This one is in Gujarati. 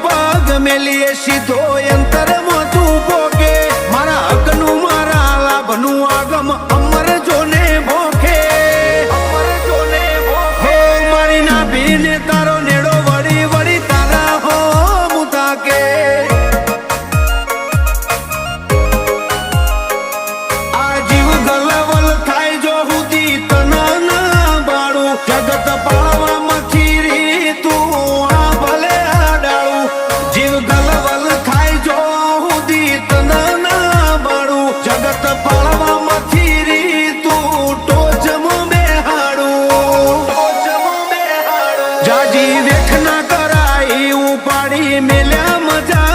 પગ મેલીએ સીધો અંતર મોતું પોકે મારા હકનું મારા લાભનું આગમ અમર જોને ભોખે હો મારી ના ભીને તારો નેડો વળી વળી તારા હો મુતા કે આ જીવ ગલવલ થાય જો હુદી તના ના બાળું જગત પાળવામાંથી રી તું આ ભલે આડાળું જીવ ગલવલ થાય જો હુદી તના ના બાળું જગત પાળવામાંથી રી તું ટોચમાં બેહાડું જાજી વેખ ના કરાઈ ઉપાડી મેલ્યા મજા